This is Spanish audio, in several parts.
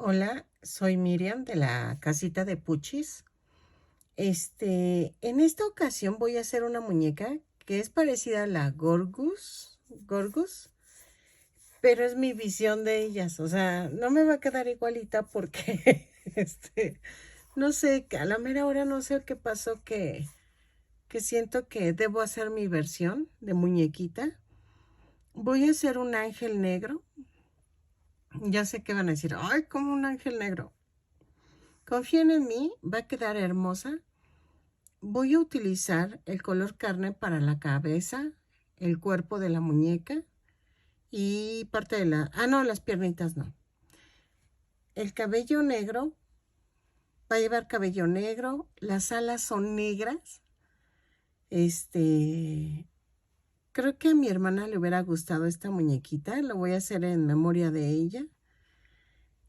Hola, soy Miriam de la casita de Puchis. En esta ocasión voy a hacer una muñeca que es parecida a la Gorgus, pero es mi visión de ellas. O sea, no me va a quedar igualita porque, no sé, a la mera hora no sé qué pasó que siento que debo hacer mi versión de muñequita. Voy a hacer un ángel negro. Ya sé que van a decir, ay, como un ángel negro. Confíen en mí, va a quedar hermosa. Voy a utilizar el color carne para la cabeza, el cuerpo de la muñeca y parte de la... Ah, no, las piernitas no. El cabello negro, va a llevar cabello negro, las alas son negras. Creo que a mi hermana le hubiera gustado esta muñequita, lo voy a hacer en memoria de ella.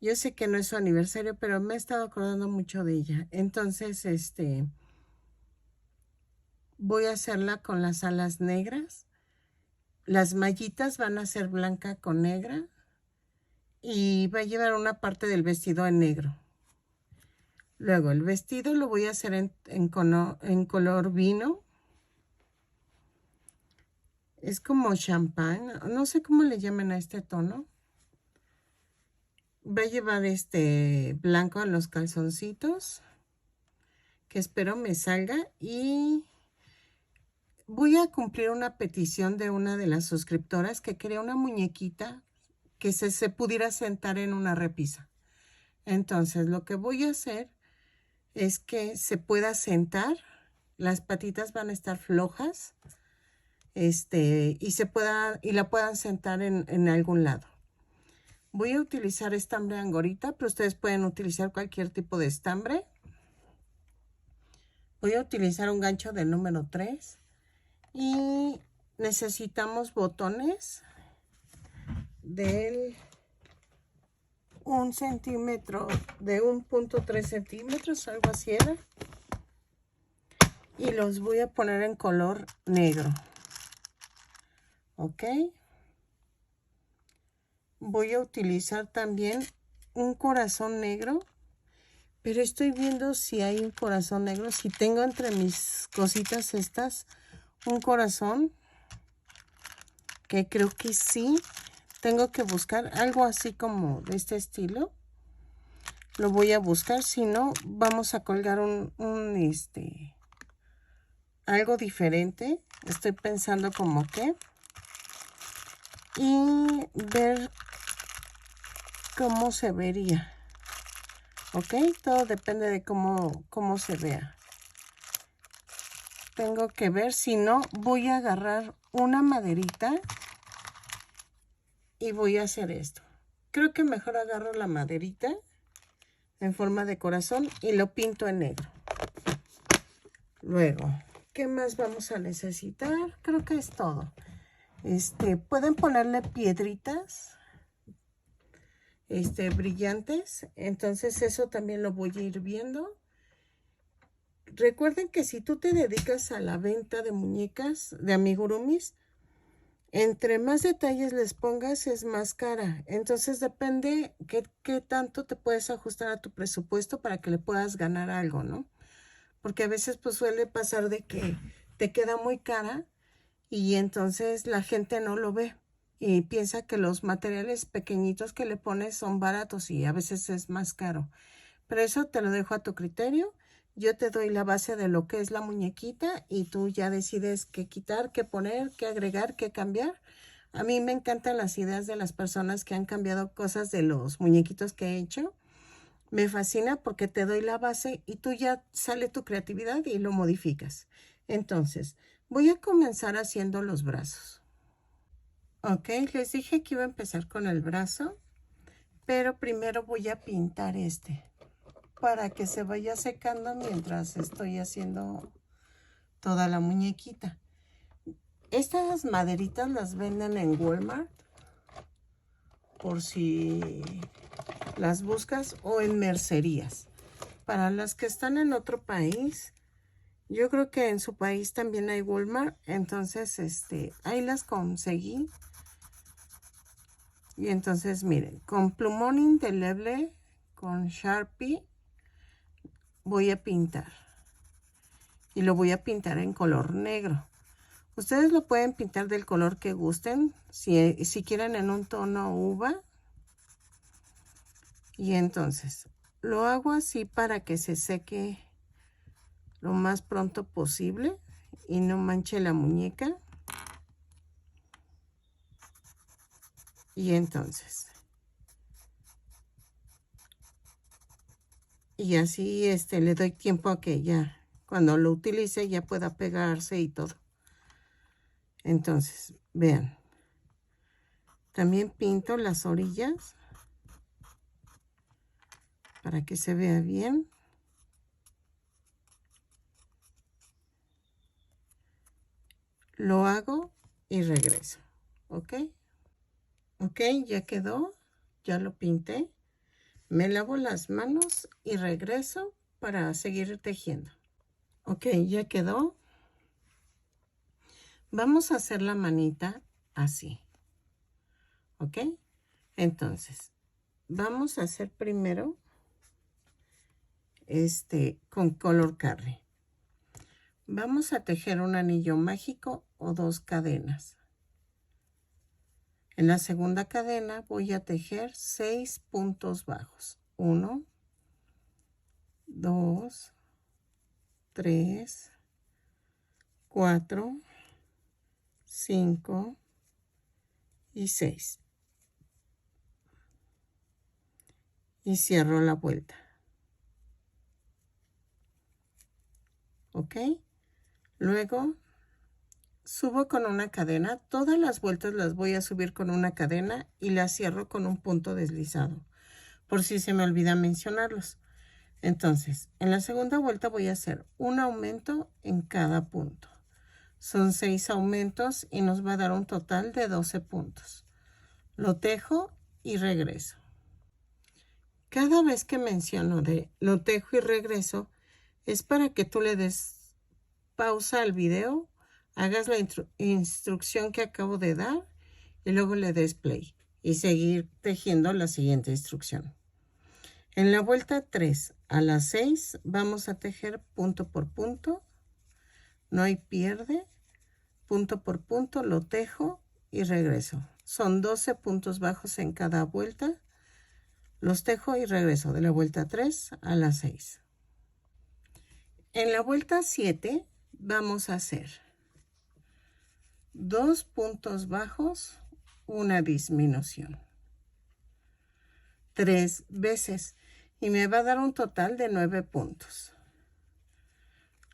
Yo sé que no es su aniversario, pero me he estado acordando mucho de ella. Entonces, voy a hacerla con las alas negras. Las mallitas van a ser blanca con negra y va a llevar una parte del vestido en negro. Luego el vestido lo voy a hacer en color vino. Es como champán, no sé cómo le llaman a este tono. Va a llevar blanco en los calzoncitos, que espero me salga, y voy a cumplir una petición de una de las suscriptoras que quería una muñequita que se pudiera sentar en una repisa. Entonces lo que voy a hacer es que se pueda sentar, las patitas van a estar flojas, y la puedan sentar en algún lado. Voy a utilizar estambre angorita, pero ustedes pueden utilizar cualquier tipo de estambre. Voy a utilizar un gancho del número 3 y necesitamos botones del 1 centímetro, de 1.3 centímetros, algo así era. Y los voy a poner en color negro. Ok. Voy a utilizar también un corazón negro, pero estoy viendo si hay un corazón negro, si tengo entre mis cositas estas un corazón, que creo que sí. Tengo que buscar algo así como de este estilo. Lo voy a buscar, si no vamos a colgar algo diferente. Estoy pensando como que, y ver cómo se vería. Ok, todo depende de cómo se vea. Tengo que ver, si no voy a agarrar una maderita y voy a hacer esto. Creo que mejor agarro la maderita en forma de corazón y lo pinto en negro. Luego, ¿qué más vamos a necesitar? Creo que es todo. Pueden ponerle piedritas brillantes, entonces eso también lo voy a ir viendo. Recuerden que si tú te dedicas a la venta de muñecas, de amigurumis, entre más detalles les pongas es más cara. Entonces depende qué tanto te puedes ajustar a tu presupuesto para que le puedas ganar algo, ¿no? Porque a veces pues suele pasar de que te queda muy cara y entonces la gente no lo ve y piensa que los materiales pequeñitos que le pones son baratos y a veces es más caro. Pero eso te lo dejo a tu criterio. Yo te doy la base de lo que es la muñequita y tú ya decides qué quitar, qué poner, qué agregar, qué cambiar. A mí me encantan las ideas de las personas que han cambiado cosas de los muñequitos que he hecho. Me fascina porque te doy la base y tú ya sale tu creatividad y lo modificas. Entonces, voy a comenzar haciendo los brazos. Ok, les dije que iba a empezar con el brazo, pero primero voy a pintar para que se vaya secando mientras estoy haciendo toda la muñequita. Estas maderitas las venden en Walmart, por si las buscas, o en mercerías. Para las que están en otro país, yo creo que en su país también hay Walmart, entonces ahí las conseguí. Y entonces miren, con plumón indeleble con Sharpie voy a pintar. Y lo voy a pintar en color negro. Ustedes lo pueden pintar del color que gusten. Si quieren en un tono uva. Y entonces lo hago así para que se seque lo más pronto posible y no manche la muñeca. Y entonces, y así le doy tiempo a que ya, cuando lo utilice, ya pueda pegarse y todo. Entonces, vean. También pinto las orillas para que se vea bien. Lo hago y regreso. ¿Ok? Ok, ya quedó. Ya lo pinté. Me lavo las manos y regreso para seguir tejiendo. Ok, ya quedó. Vamos a hacer la manita así. ¿Ok? Entonces, vamos a hacer primero con color carne. Vamos a tejer un anillo mágico o 2 cadenas. En la segunda cadena voy a tejer 6 puntos bajos. 1, 2, 3, 4, 5 y 6. Y cierro la vuelta. ¿Ok? Luego subo con una cadena. Todas las vueltas las voy a subir con una cadena y las cierro con un punto deslizado, por si se me olvida mencionarlos. Entonces, en la segunda vuelta voy a hacer un aumento en cada punto. Son 6 aumentos y nos va a dar un total de 12 puntos. Lo tejo y regreso. Cada vez que menciono de lo tejo y regreso, es para que tú le des pausa al video, hagas la instrucción que acabo de dar y luego le des play y seguir tejiendo la siguiente instrucción. En la vuelta 3 a las 6 vamos a tejer punto por punto, no hay pierde, punto por punto, lo tejo y regreso. Son 12 puntos bajos en cada vuelta, los tejo y regreso de la vuelta 3 a las 6. En la vuelta 7 vamos a hacer 2 puntos bajos, una disminución, 3 veces y me va a dar un total de 9 puntos.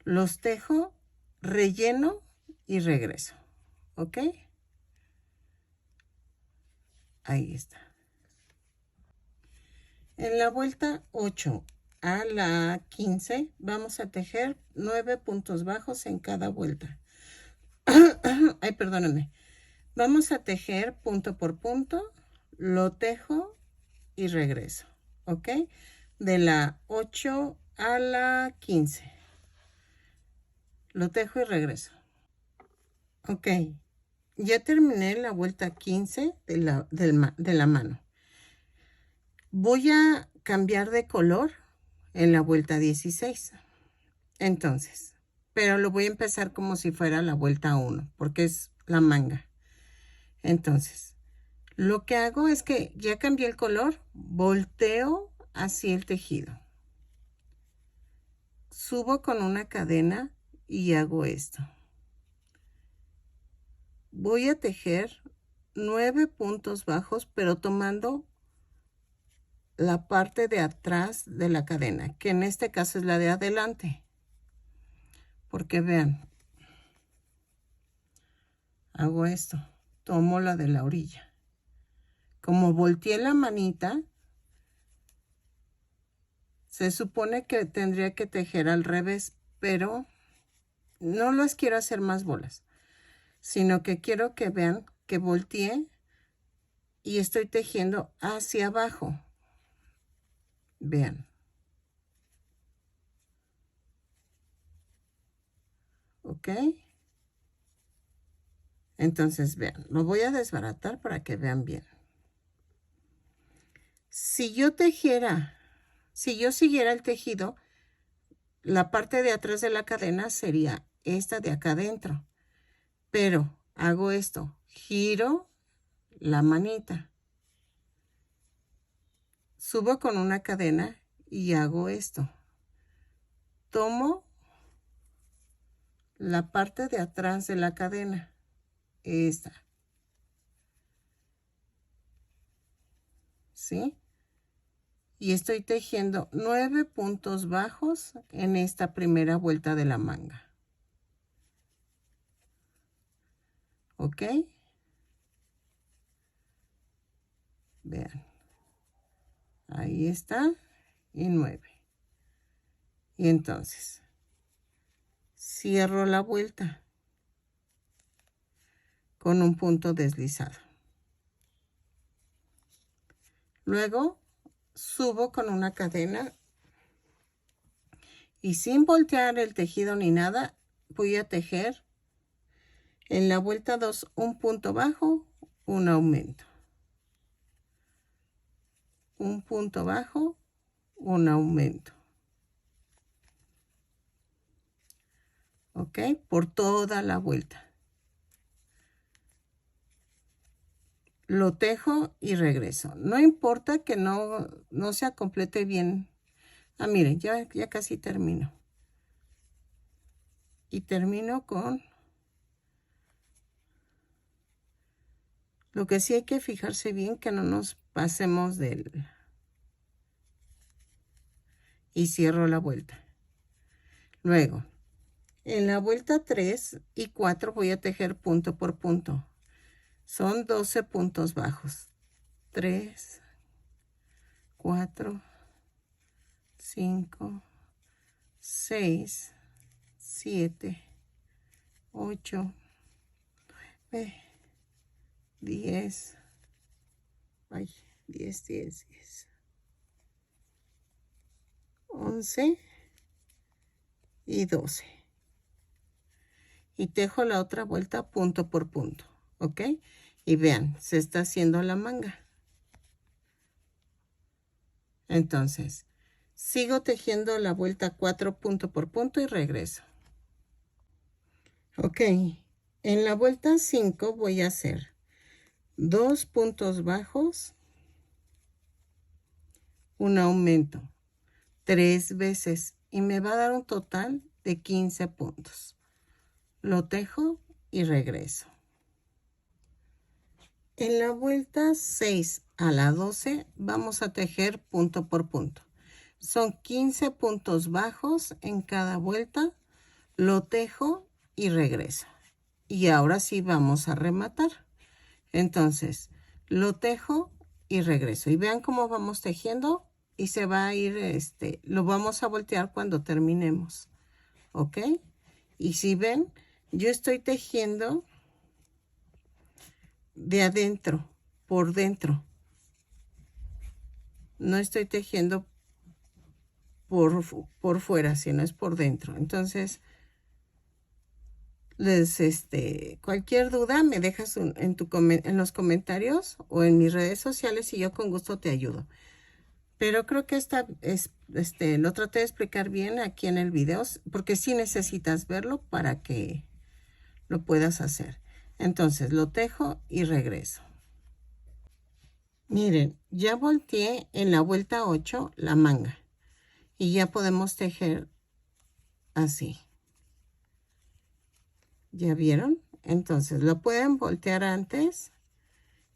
Los tejo, relleno y regreso. ¿Ok? Ahí está. En la vuelta 8 a la 15 vamos a tejer 9 puntos bajos en cada vuelta. Ay, perdónenme. Vamos a tejer punto por punto, lo tejo y regreso. ¿Ok? De la 8 a la 15. Lo tejo y regreso. Ok. Ya terminé la vuelta 15 de la mano. Voy a cambiar de color en la vuelta 16. Entonces, pero lo voy a empezar como si fuera la vuelta 1, porque es la manga. Entonces, lo que hago es que ya cambié el color, volteo así el tejido. Subo con una cadena y hago esto. Voy a tejer 9 puntos bajos, pero tomando la parte de atrás de la cadena, que en este caso es la de adelante. Porque vean, hago esto, tomo la de la orilla. Como volteé la manita, se supone que tendría que tejer al revés, pero no las quiero hacer más bolas, sino que quiero que vean que volteé y estoy tejiendo hacia abajo. Vean. ¿Ok? Entonces, vean, lo voy a desbaratar para que vean bien. Si yo tejiera Si yo siguiera el tejido, la parte de atrás de la cadena sería esta de acá adentro. Pero hago esto, giro la manita, subo con una cadena y hago esto. Tomo la parte de atrás de la cadena, esta. ¿Sí? Y estoy tejiendo 9 puntos bajos en esta primera vuelta de la manga. ¿Ok? Vean. Ahí está. Y 9. Y entonces, cierro la vuelta con un punto deslizado. Luego, subo con una cadena y sin voltear el tejido ni nada, voy a tejer en la vuelta 2 un punto bajo, un aumento. Un punto bajo, un aumento. ¿Ok? Por toda la vuelta. Lo tejo y regreso. No importa que no se complete bien. Ah, miren, ya casi termino. Y termino con... Lo que sí hay que fijarse bien que no nos pasemos del... Y cierro la vuelta. Luego, en la vuelta 3 y 4 voy a tejer punto por punto. Son 12 puntos bajos. 3, 4, 5, 6, 7, 8, 9, 10, 10, 11 y 12. Y tejo la otra vuelta punto por punto, ¿ok? Y vean, se está haciendo la manga. Entonces, sigo tejiendo la vuelta 4 punto por punto y regreso. Ok, en la vuelta 5 voy a hacer 2 puntos bajos, un aumento, 3 veces y me va a dar un total de 15 puntos. Lo tejo y regreso. En la vuelta 6 a la 12 vamos a tejer punto por punto. Son 15 puntos bajos en cada vuelta. Lo tejo y regreso. Y ahora sí vamos a rematar. Entonces, lo tejo y regreso. Y vean cómo vamos tejiendo y se va a ir, lo vamos a voltear cuando terminemos. ¿Ok? Y si ven, yo estoy tejiendo de adentro, por dentro. No estoy tejiendo por fuera, sino es por dentro. Entonces, cualquier duda me dejas en los comentarios o en mis redes sociales y yo con gusto te ayudo. Pero creo que lo traté de explicar bien aquí en el video, porque sí necesitas verlo para que lo puedas hacer. Entonces, lo tejo y regreso. Miren, ya volteé en la vuelta 8 la manga y ya podemos tejer así. ¿Ya vieron? Entonces, lo pueden voltear antes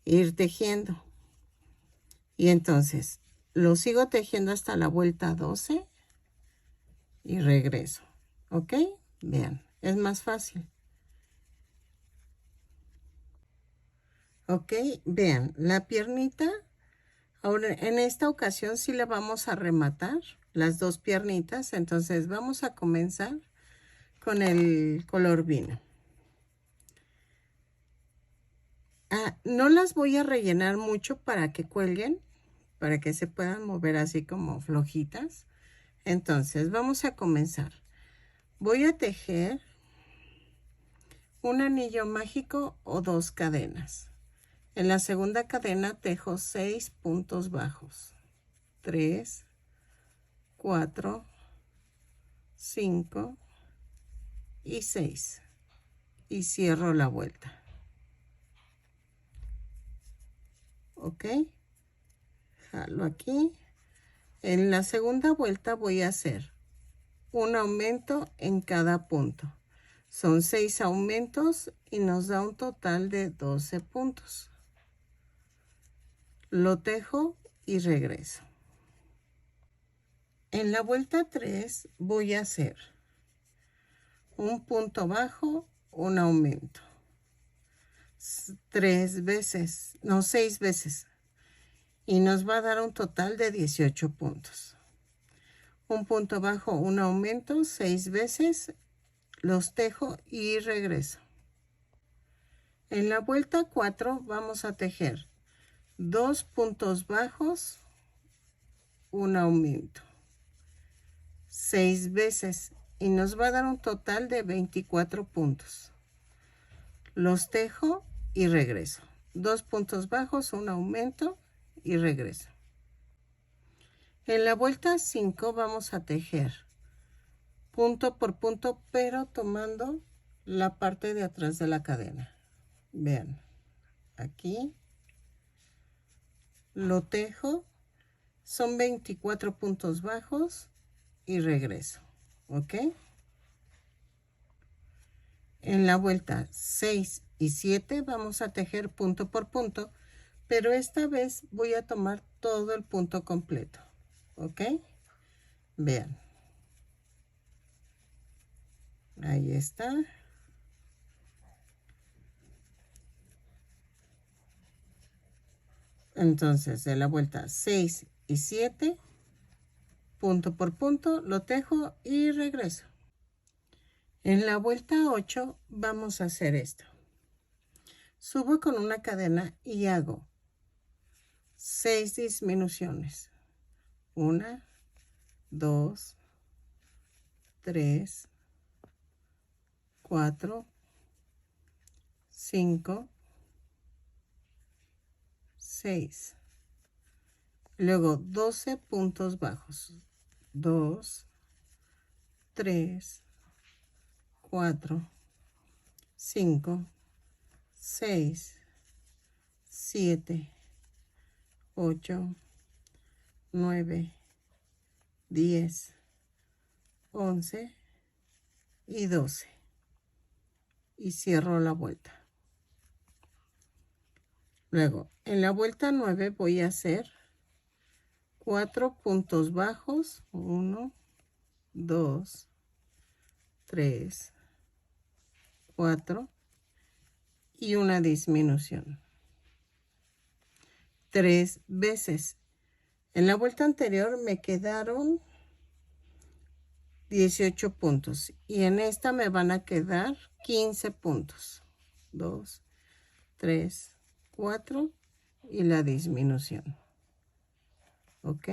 e ir tejiendo. Y entonces, lo sigo tejiendo hasta la vuelta 12 y regreso. ¿Ok? Vean, es más fácil. Ok, vean, la piernita, ahora en esta ocasión sí la vamos a rematar, las dos piernitas, entonces vamos a comenzar con el color vino. No las voy a rellenar mucho para que cuelguen, para que se puedan mover así como flojitas. Entonces, vamos a comenzar. Voy a tejer un anillo mágico o 2 cadenas. En la segunda cadena tejo 6 puntos bajos. 3, 4, 5 y 6 y cierro la vuelta. Ok, jalo aquí. En la segunda vuelta voy a hacer un aumento en cada punto. Son 6 aumentos y nos da un total de 12 puntos. Lo tejo y regreso. En la vuelta 3 voy a hacer un punto bajo, un aumento. 6 veces. Y nos va a dar un total de 18 puntos. Un punto bajo, un aumento, 6 veces. Los tejo y regreso. En la vuelta 4 vamos a tejer 2 puntos bajos, un aumento. 6 veces y nos va a dar un total de 24 puntos. Los tejo y regreso. 2 puntos bajos, un aumento y regreso. En la vuelta 5 vamos a tejer punto por punto, pero tomando la parte de atrás de la cadena. Vean, aquí lo tejo, son 24 puntos bajos y regreso. ¿Ok? En la vuelta 6 y 7 vamos a tejer punto por punto, pero esta vez voy a tomar todo el punto completo. ¿Ok? Vean. Ahí está. Entonces, de la vuelta 6 y 7, punto por punto, lo tejo y regreso. En la vuelta 8 vamos a hacer esto. Subo con una cadena y hago 6 disminuciones. 1, 2, 3, 4, 5, 6. Luego 12 puntos bajos. 2, 3, 4, 5, 6, 7, 8, 9, 10, 11 y 12. Y cierro la vuelta. Luego, en la vuelta 9 voy a hacer 4 puntos bajos. 1, 2, 3, 4 y una disminución. 3 veces. En la vuelta anterior me quedaron 18 puntos y en esta me van a quedar 15 puntos. 2, 3, 4 y la disminución. ¿Ok?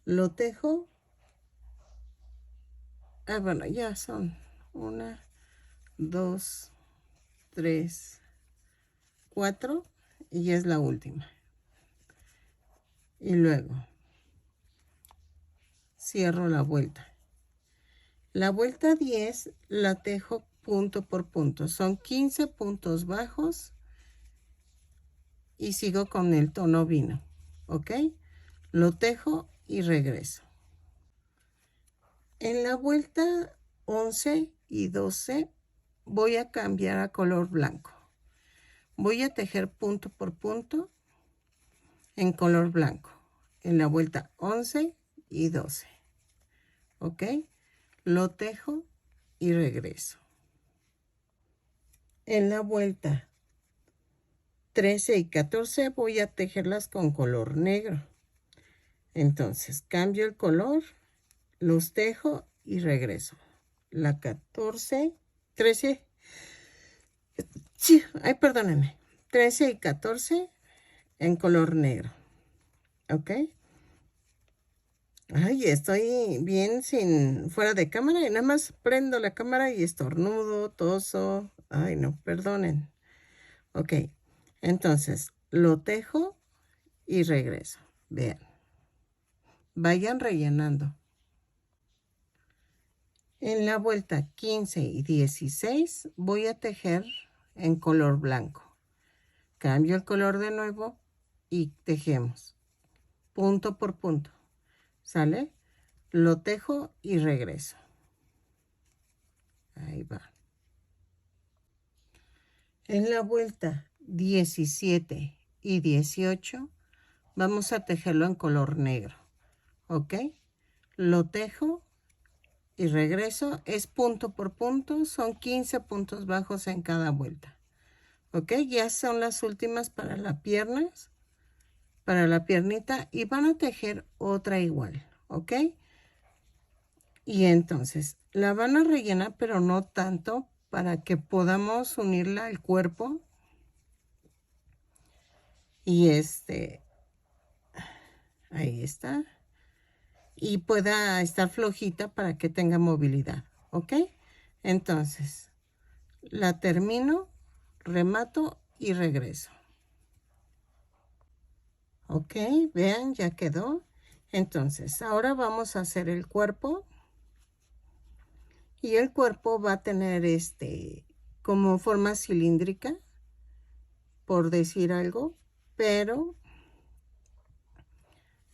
Lo tejo. Bueno, ya son 1, 2, 3, 4 y ya es la última. Y luego cierro la vuelta. La vuelta 10 la tejo punto por punto. Son 15 puntos bajos y sigo con el tono vino. ¿Ok? Lo tejo y regreso. En la vuelta 11 y 12 voy a cambiar a color blanco. Voy a tejer punto por punto en color blanco. En la vuelta 11 y 12. ¿Ok? Lo tejo y regreso. En la vuelta 13 y 14 voy a tejerlas con color negro. Entonces cambio el color, los tejo y regreso. La 14, 13, ay, perdónenme, 13 y 14 en color negro. ¿Ok? Ay, estoy bien fuera de cámara y nada más prendo la cámara y estornudo, toso. Ay, no, perdonen. Ok, entonces lo tejo y regreso. Vean. vayan rellenando. En la vuelta 15 y 16 voy a tejer en color blanco. Cambio el color de nuevo y tejemos punto por punto. ¿Sale? Lo tejo y regreso. Ahí va. En la vuelta 17 y 18 vamos a tejerlo en color negro. ¿Ok? Lo tejo y regreso. Es punto por punto. Son 15 puntos bajos en cada vuelta. ¿Ok? Ya son las últimas para las piernas. Para la piernita. Y van a tejer otra igual. ¿Ok? Y entonces la van a rellenar, pero no tanto, para que podamos unirla al cuerpo. Y ahí está. Y pueda estar flojita para que tenga movilidad. ¿Ok? Entonces, la termino, remato y regreso. ¿Ok? Vean, ya quedó. Entonces, ahora vamos a hacer el cuerpo. Y el cuerpo va a tener como forma cilíndrica, por decir algo. Pero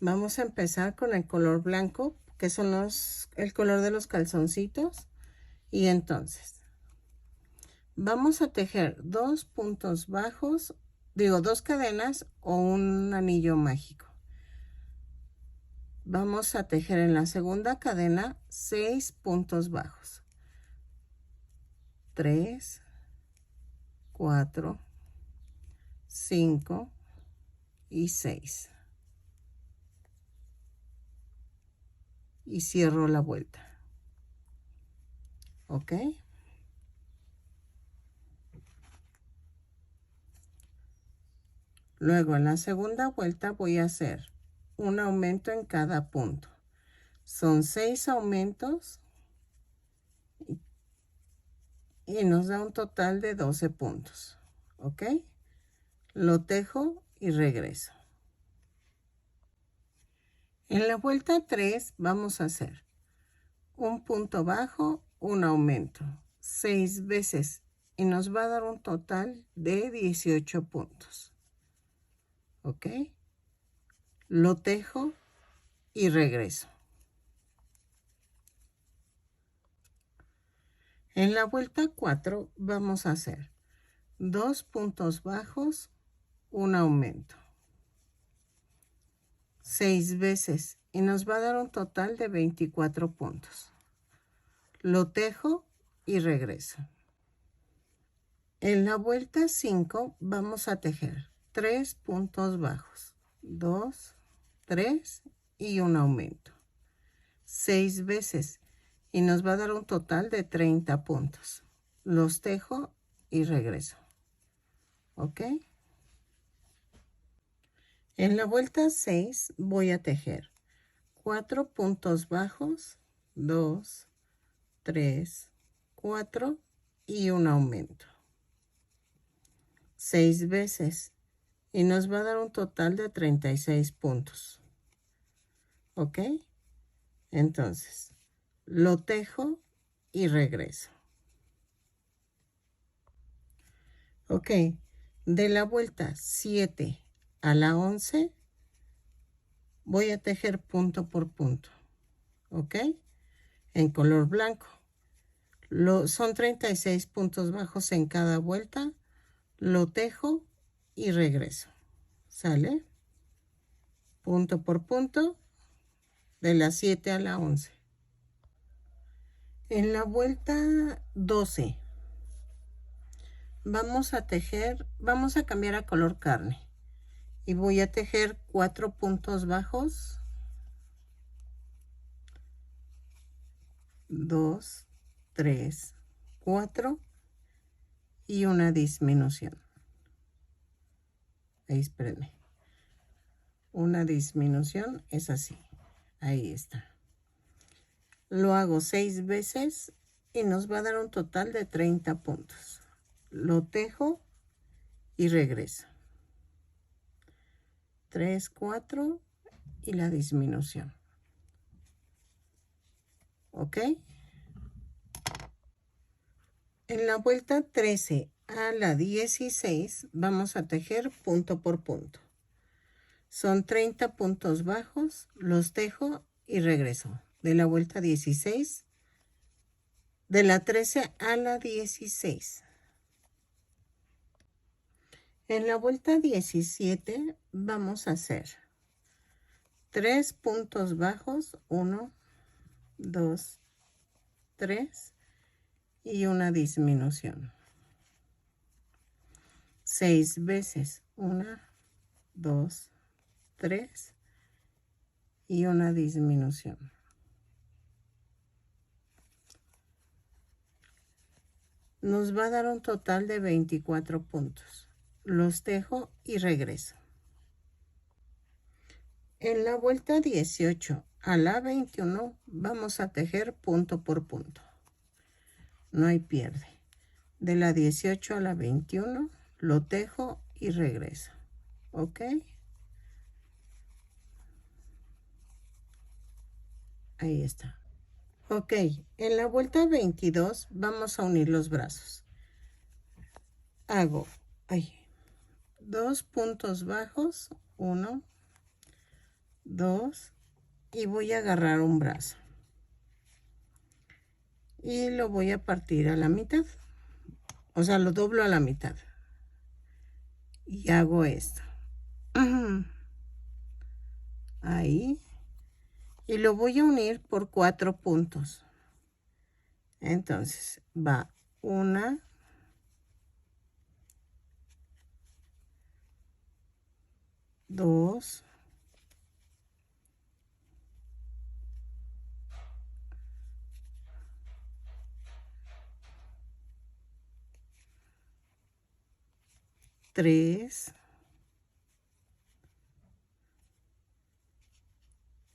vamos a empezar con el color blanco, que son el color de los calzoncitos. Y entonces vamos a tejer 2 puntos bajos, digo 2 cadenas o un anillo mágico. Vamos a tejer en la segunda cadena 6 puntos bajos. 3, 4, 5 y 6. Y cierro la vuelta. ¿Ok? Luego en la segunda vuelta voy a hacer un aumento en cada punto. Son 6 aumentos y nos da un total de 12 puntos. ¿Ok? Lo tejo y regreso. En la vuelta 3 vamos a hacer un punto bajo, un aumento, 6 veces y nos va a dar un total de 18 puntos. ¿Ok? Lo tejo y regreso. En la vuelta 4 vamos a hacer 2 puntos bajos, un aumento, 6 veces y nos va a dar un total de 24 puntos. Lo tejo y regreso. En la vuelta 5 vamos a tejer 3 puntos bajos, 2, 3 y un aumento, 6 veces y nos va a dar un total de 30 puntos. Los tejo y regreso. ¿Ok? En la vuelta 6 voy a tejer 4 puntos bajos, 2, 3, 4 y un aumento, 6 veces y nos va a dar un total de 36 puntos. ¿Ok? Entonces, lo tejo y regreso. Ok, de la vuelta 7 a la 11 voy a tejer punto por punto. ¿Ok? En color blanco. Son 36 puntos bajos en cada vuelta. Lo tejo y regreso. ¿Sale? Punto por punto de la 7 a la 11. En la vuelta 12 vamos a tejer, vamos a cambiar a color carne y voy a tejer 4 puntos bajos, 2, 3, 4 y una disminución. Ahí, espérenme. Una disminución es así. Ahí está. Lo hago 6 veces y nos va a dar un total de 30 puntos. Lo tejo y regreso. 3, 4 y la disminución. ¿ok? En la vuelta 13 a la 16 vamos a tejer punto por punto. Son 30 puntos bajos, los tejo y regreso. De la vuelta 16, de la 13 a la 16. En la vuelta 17 vamos a hacer 3 puntos bajos, 1, 2, 3 y una disminución. 6 veces, 1, 2, 3 y una disminución. Nos va a dar un total de 24 puntos. Los tejo y regreso. En la vuelta 18 a la 21 vamos a tejer punto por punto. No hay pierde. De la 18 a la 21 lo tejo y regreso. ¿Ok? Ahí está. Ok, en la vuelta 22 vamos a unir los brazos. Hago 2 puntos bajos, 1, 2 y voy a agarrar un brazo. Y lo voy a partir a la mitad. O sea, lo doblo a la mitad. Y hago esto. Ahí. Y lo voy a unir por 4 puntos. Entonces, va 1, 2, 3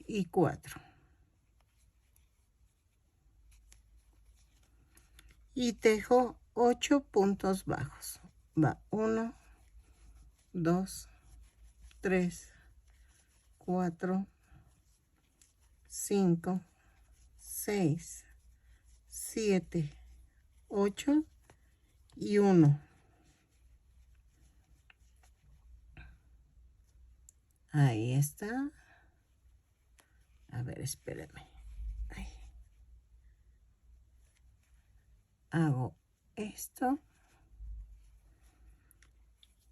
y 4. Y tejo 8 puntos bajos. Va 1, 2, 3, 4, 5, 6, 7, 8 y 1. Ahí está. A ver, espérenme. Ahí. Hago esto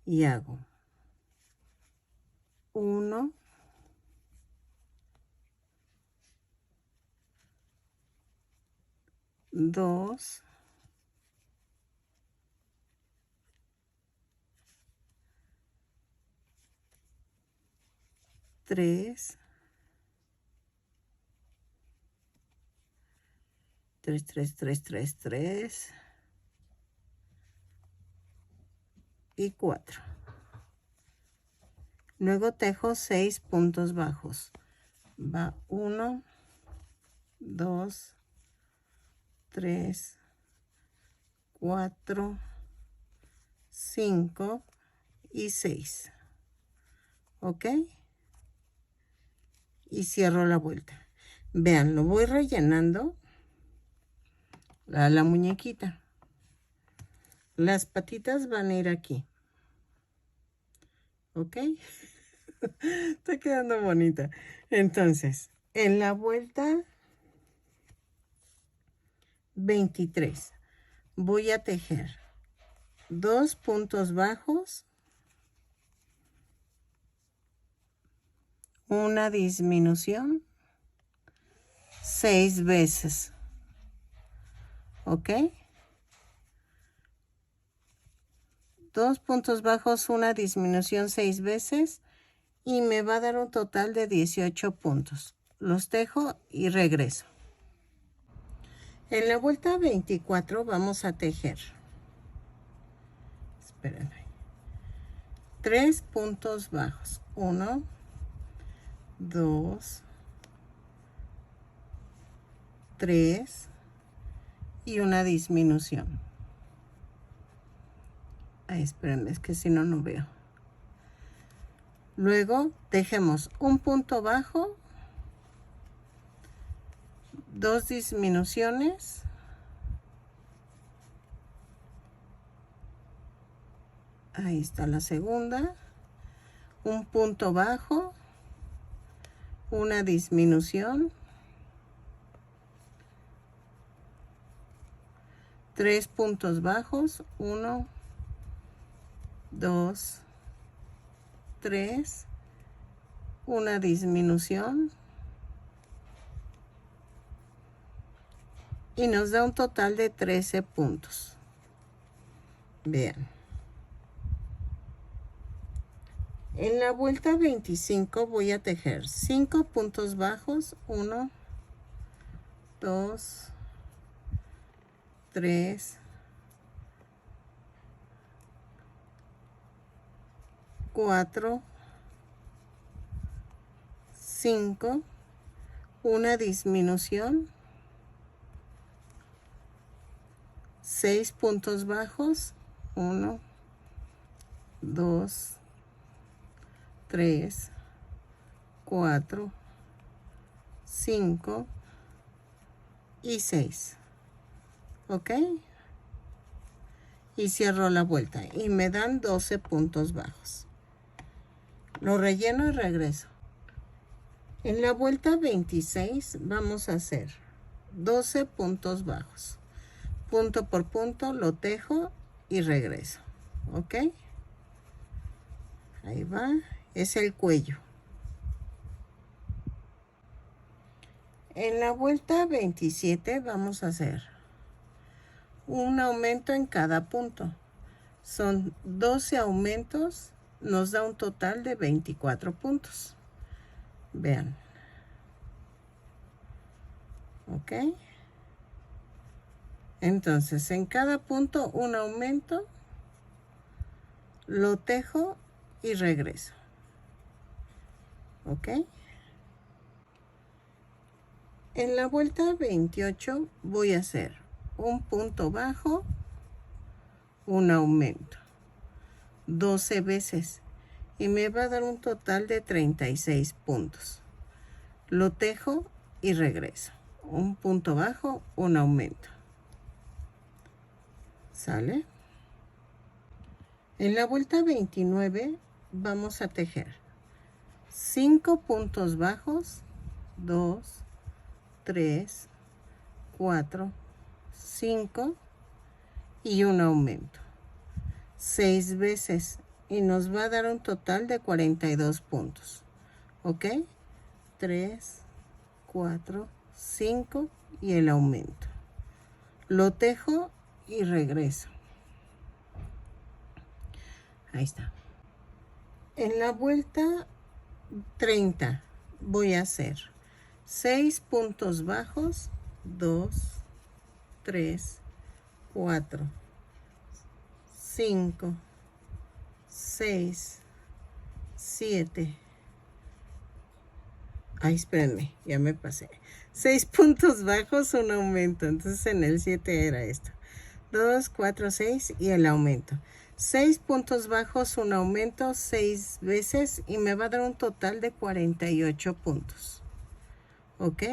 y hago 1, 2, 3, 3, 3, 3, 3, 3 y 4. Luego tejo 6 puntos bajos. Va 1, 2, 3, 4, 5 y 6. ¿Ok? Y cierro la vuelta. Vean, lo voy rellenando a la muñequita. Las patitas van a ir aquí. ¿Ok? Está quedando bonita. Entonces, en la vuelta 23 voy a tejer 2 puntos bajos, una disminución, 6 veces. ¿Ok? 2 puntos bajos, una disminución 6 veces y me va a dar un total de 18 puntos. Los tejo y regreso. En la vuelta 24 vamos a tejer. Espérenme. 3 puntos bajos. 1, 2, 3 y una disminución. Ay, espérenme, es que si no, no veo. Luego tejemos un punto bajo, 2 disminuciones, ahí está la segunda, un punto bajo, una disminución, 3 puntos bajos, 1, 2, 3, una disminución y nos da un total de 13 puntos. Vean. En la vuelta 25 voy a tejer 5 puntos bajos, 1, 2, 3, 4, 5, una disminución, 6 puntos bajos, 1, 2, 3, 4, 5 y 6. ¿Ok? Y cierro la vuelta y me dan 12 puntos bajos. Lo relleno y regreso. En la vuelta 26 vamos a hacer 12 puntos bajos. Punto por punto lo tejo y regreso. ¿Ok? Ahí va. Es el cuello. En la vuelta 27 vamos a hacer un aumento en cada punto. Son 12 aumentos, nos da un total de 24 puntos. Vean. ¿Ok? Entonces, en cada punto un aumento, lo tejo y regreso. ¿Ok? En la vuelta 28 voy a hacer un punto bajo, un aumento, 12 veces y me va a dar un total de 36 puntos. Lo tejo y regreso. Un punto bajo, un aumento. ¿Sale? En la vuelta 29 vamos a tejer 5 puntos bajos, 2, 3, 4, 5 y un aumento. 6 veces y nos va a dar un total de 42 puntos. ¿Ok? 3, 4, 5 y el aumento. Lo tejo y regreso. Ahí está. En la vuelta 30 voy a hacer 6 puntos bajos, 2, 3, 4, 5, 6, 7. Ay, espérenme, ya me pasé. 6 puntos bajos, un aumento. Entonces en el 7 era esto. 2, 4, 6 y el aumento. 6 puntos bajos, un aumento 6 veces y me va a dar un total de 48 puntos. ¿Ok?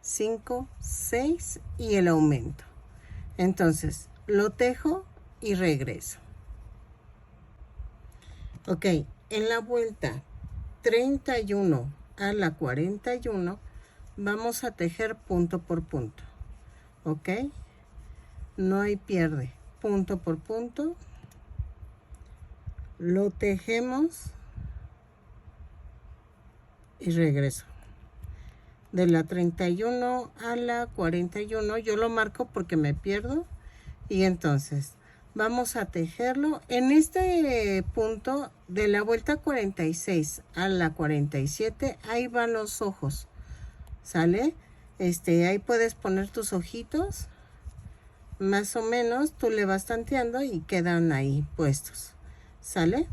5, 6 y el aumento. Entonces, lo tejo y regreso. Ok, en la vuelta 31 a la 41 vamos a tejer punto por punto. ¿Ok? No hay pierde. Punto por punto. Lo tejemos y regreso. De la 31 a la 41 yo lo marco porque me pierdo. Y entonces vamos a tejerlo. En este punto de la vuelta 46 a la 47, ahí van los ojos. ¿Sale? Ahí puedes poner tus ojitos. Más o menos tú le vas tanteando y quedan ahí puestos. ¿Sale?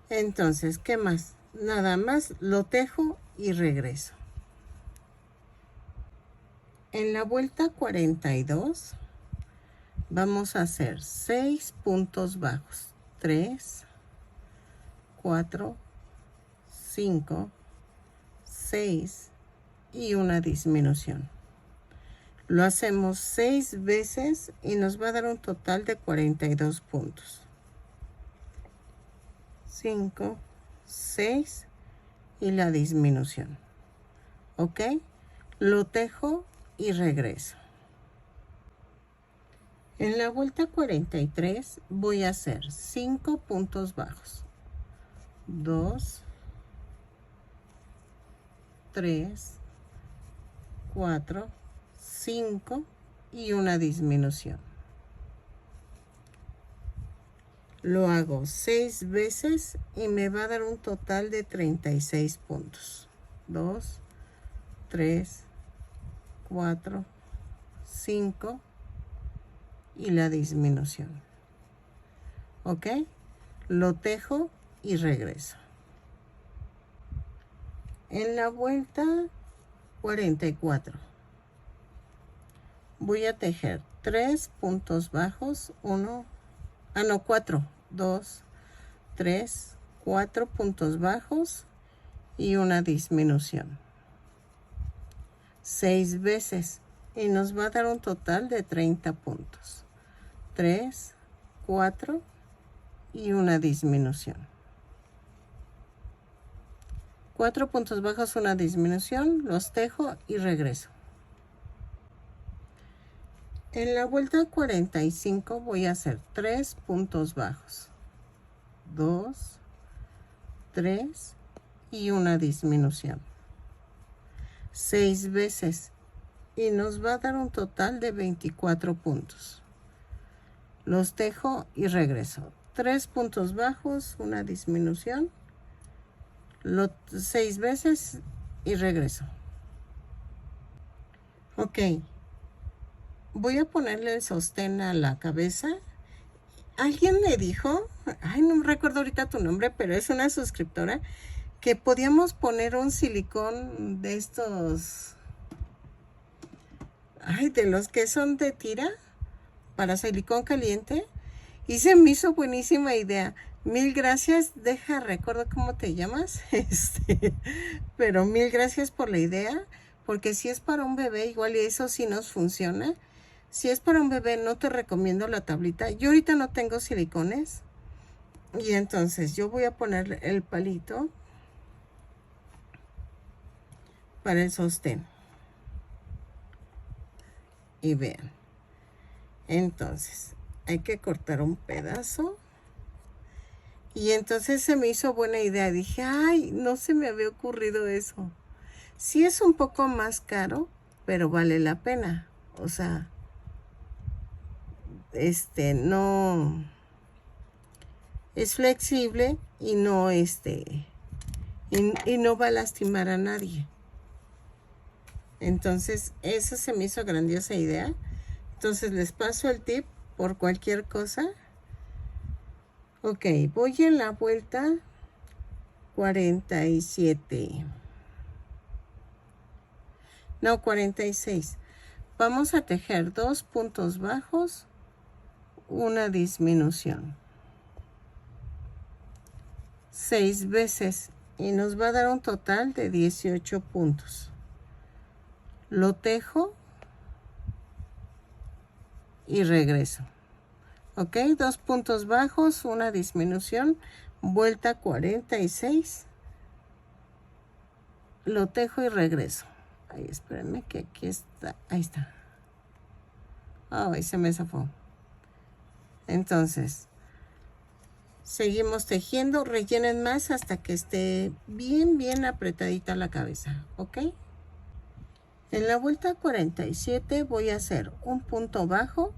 Entonces, ¿qué más? Nada más lo tejo y regreso. En la vuelta 42 vamos a hacer 6 puntos bajos. 3, 4, 5, 6 y una disminución. Lo hacemos 6 veces y nos va a dar un total de 42 puntos. 5, 6 y la disminución. ¿Ok? Lo tejo y regreso. En la vuelta 43 voy a hacer 5 puntos bajos. 2, 3, 4, 5 y una disminución. Lo hago 6 veces y me va a dar un total de 36 puntos. 2, 3, 4, 5 y la disminución. ¿Ok? Lo tejo y regreso. En la vuelta 44 voy a tejer 3 puntos bajos, 4, 2, 3, 4 puntos bajos y una disminución. 6 veces y nos va a dar un total de 30 puntos. 3, 4 y una disminución. 4 puntos bajos, una disminución, los tejo y regreso. En la vuelta 45 voy a hacer 3 puntos bajos. 2, 3 y una disminución. 6 veces y nos va a dar un total de 24 puntos. Los tejo y regreso. 3 puntos bajos, una disminución. 6 veces y regreso. Ok. Voy a ponerle el sostén a la cabeza. Alguien me dijo, ay, no me recuerdo ahorita tu nombre, pero es una suscriptora, que podíamos poner un silicón de estos, ay, de los que son de tira, para silicón caliente, y se me hizo buenísima idea. Mil gracias, recuerdo cómo te llamas, pero mil gracias por la idea, porque si es para un bebé, igual y eso sí nos funciona. Si es para un bebé, no te recomiendo la tablita. Yo ahorita no tengo silicones, y entonces yo voy a poner el palito para el sostén. Y vean, entonces hay que cortar un pedazo. Y entonces se me hizo buena idea. Dije, ay, no se me había ocurrido eso. Sí es un poco más caro, pero vale la pena. O sea, no es flexible y no y no va a lastimar a nadie. Entonces, esa se me hizo grandiosa idea. Entonces, les paso el tip por cualquier cosa. Ok, voy en la vuelta 47. No, 46. Vamos a tejer 2 puntos bajos, una disminución. 6 veces y nos va a dar un total de 18 puntos. Lo tejo y regreso. Ok, 2 puntos bajos, una disminución, vuelta 46. Lo tejo y regreso. Ay, espérenme que aquí está. Ahí está. Ay, se me zafó. Entonces, seguimos tejiendo. Rellenen más hasta que esté bien apretadita la cabeza. ¿Ok? En la vuelta 47 voy a hacer un punto bajo.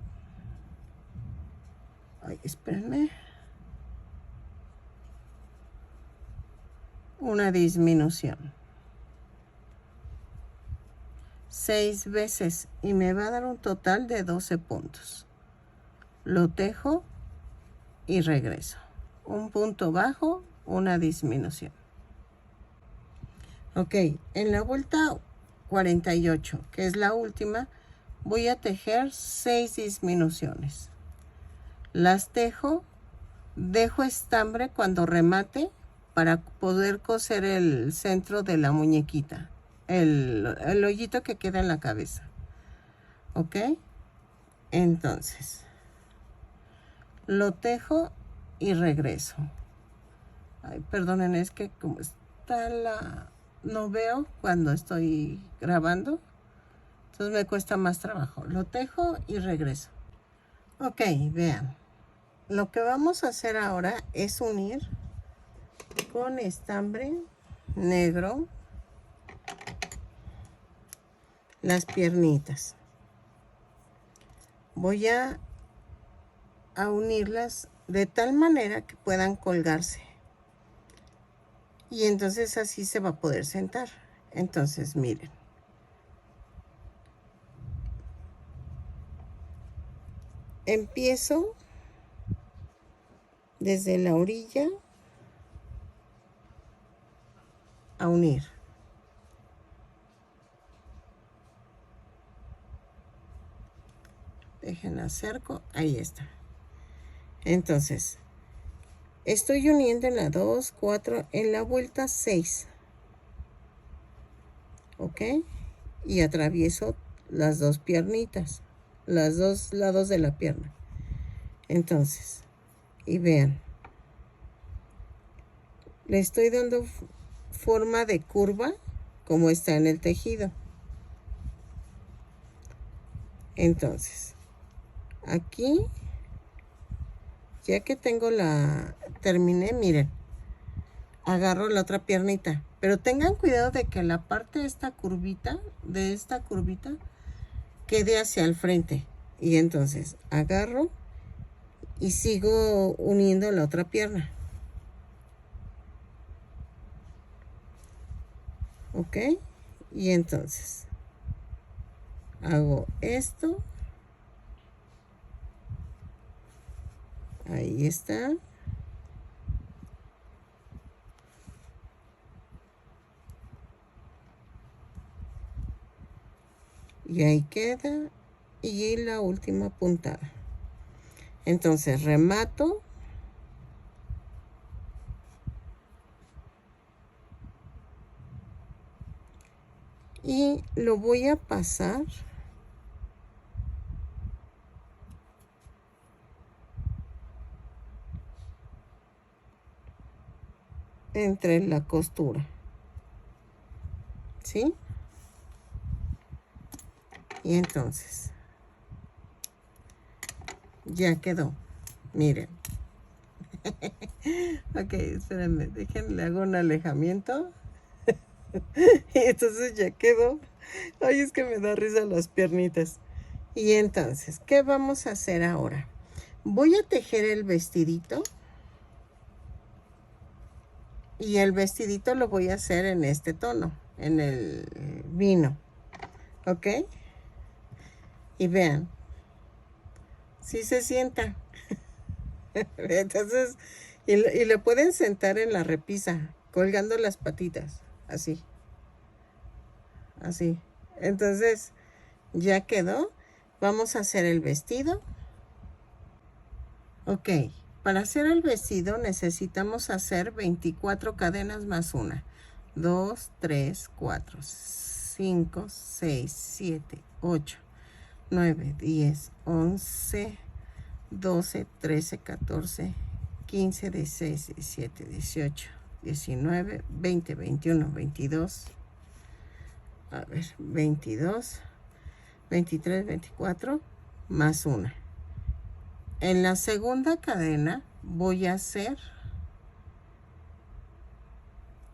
Ay, espérenme. Una disminución. 6 veces y me va a dar un total de 12 puntos. Lo tejo y regreso. Un punto bajo, una disminución. Ok, en la vuelta 48, que es la última, voy a tejer 6 disminuciones. Las tejo, dejo estambre cuando remate para poder coser el centro de la muñequita. el hoyito que queda en la cabeza. ¿Ok? Entonces, lo tejo y regreso. Ay, perdonen, es que como está no veo cuando estoy grabando, entonces me cuesta más trabajo. Lo tejo y regreso. Ok, vean. Lo que vamos a hacer ahora es unir con estambre negro las piernitas. Voy a unirlas de tal manera que puedan colgarse. Y entonces así se va a poder sentar. Entonces, miren. Empiezo desde la orilla a unir. Dejen acerco, ahí está. Entonces, estoy uniendo en la 2, 4, en la vuelta 6. ¿Ok? Y atravieso las dos piernitas, los dos lados de la pierna. Entonces, y vean, le estoy dando forma de curva como está en el tejido. Entonces, aquí, ya que tengo terminé, miren, agarro la otra piernita, pero tengan cuidado de que la parte de esta curvita, quede hacia el frente. Y entonces agarro y sigo uniendo la otra pierna. ¿Ok? Y entonces hago esto. Ahí está. Y ahí queda. Y la última puntada. Entonces remato. Y lo voy a pasar entre la costura. ¿Sí? Y entonces ya quedó. Miren. Ok, espérenme, le hago un alejamiento. Y entonces ya quedó. Ay, es que me da risa las piernitas. Y entonces, ¿qué vamos a hacer ahora? Voy a tejer el vestidito. Y el vestidito lo voy a hacer en este tono, en el vino. ¿Ok? Y vean, sí se sienta. Entonces, y le pueden sentar en la repisa, colgando las patitas, así. Así. Entonces, ya quedó. Vamos a hacer el vestido. Ok, para hacer el vestido necesitamos hacer 24 cadenas más una. 2, 3, 4, 5, 6, 7, 8, 9, 10, 11, 12, 13, 14, 15, 16, 17, 18, 19, 20, 21, 22. A ver, 22, 23, 24, más una. En la segunda cadena voy a hacer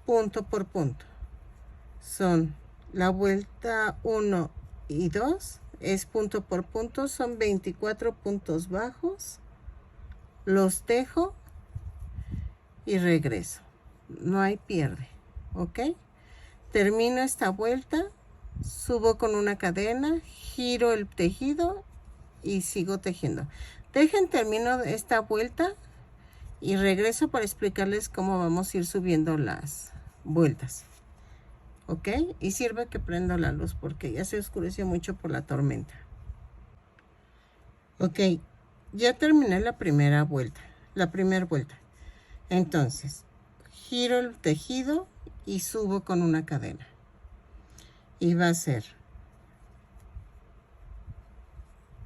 punto por punto. Son la vuelta 1 y 2, es punto por punto, son 24 puntos bajos. Los tejo y regreso. No hay pierde, ¿ok? Termino esta vuelta, subo con una cadena, giro el tejido y sigo tejiendo. Termino esta vuelta y regreso para explicarles cómo vamos a ir subiendo las vueltas. ¿Ok? Y sirve que prendo la luz porque ya se oscureció mucho por la tormenta. Ok, ya terminé la primera vuelta. Entonces, giro el tejido y subo con una cadena. y va a ser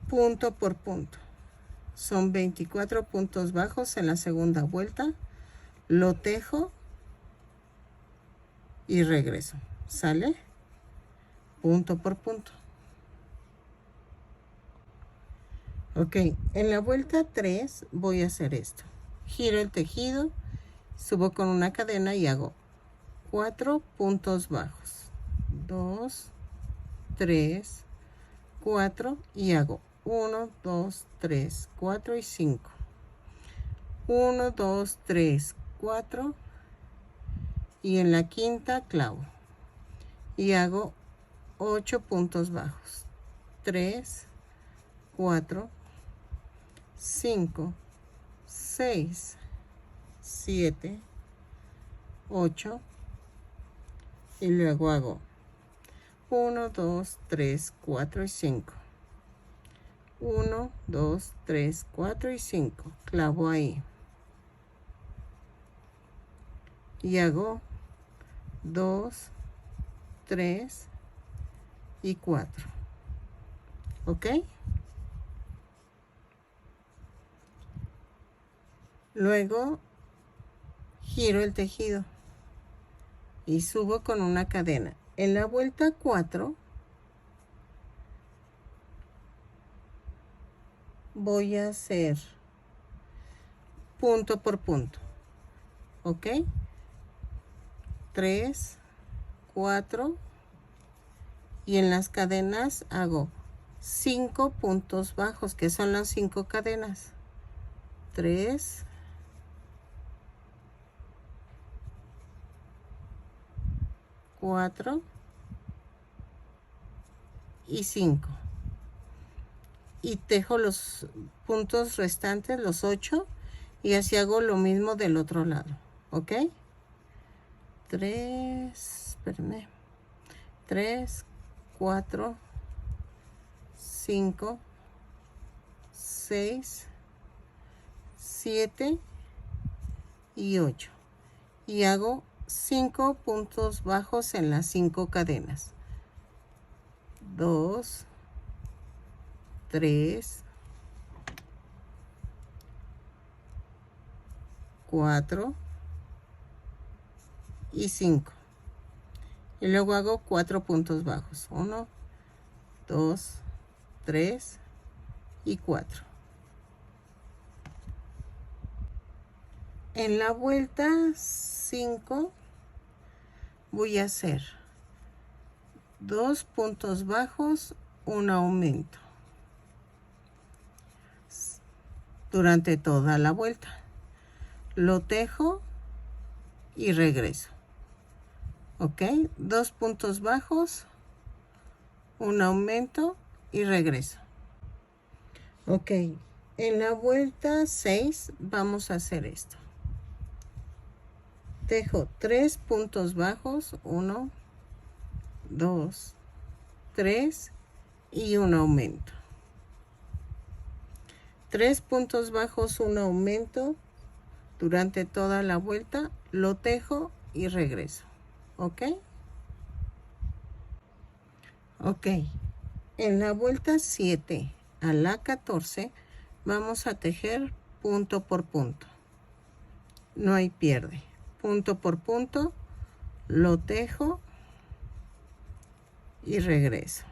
punto por punto. Son 24 puntos bajos en la segunda vuelta. Lo tejo y regreso. ¿Sale? Punto por punto. Ok, en la vuelta 3 voy a hacer esto. Giro el tejido, subo con una cadena y hago 4 puntos bajos. 2, 3, 4 y hago 1, 2, 3, 4 y 5. 1, 2, 3, 4 y en la quinta clavo y hago 8 puntos bajos. 3, 4, 5, 6, 7, 8 y luego hago 1, 2, 3, 4 y 5. 1, 2, 3, 4 y 5. Clavo ahí. Y hago 2, 3 y 4. ¿Ok? Luego giro el tejido y subo con una cadena. En la vuelta 4 voy a hacer punto por punto. ¿Ok? 3, 4 y en las cadenas hago 5 puntos bajos, que son las 5 cadenas. 3, 4 y 5. Y tejo los puntos restantes, los 8, y así hago lo mismo del otro lado. ¿Ok? 3, espérenme. 3, 4, 5, 6, 7 y 8. Y hago 5 puntos bajos en las 5 cadenas. 2, 3, 4 y 5. Y luego hago 4 puntos bajos. 1, 2, 3 y 4. En la vuelta 5 voy a hacer 2 puntos bajos, un aumento durante toda la vuelta. Lo tejo y regreso. ¿Ok? 2 puntos bajos, un aumento y regreso. Ok, en la vuelta 6 vamos a hacer esto. Tejo 3 puntos bajos, 1, 2, 3 y un aumento. 3 puntos bajos, un aumento durante toda la vuelta. Lo tejo y regreso. ¿Ok? Ok, en la vuelta 7 a la 14 vamos a tejer punto por punto. No hay pierde. Punto por punto, lo tejo y regreso.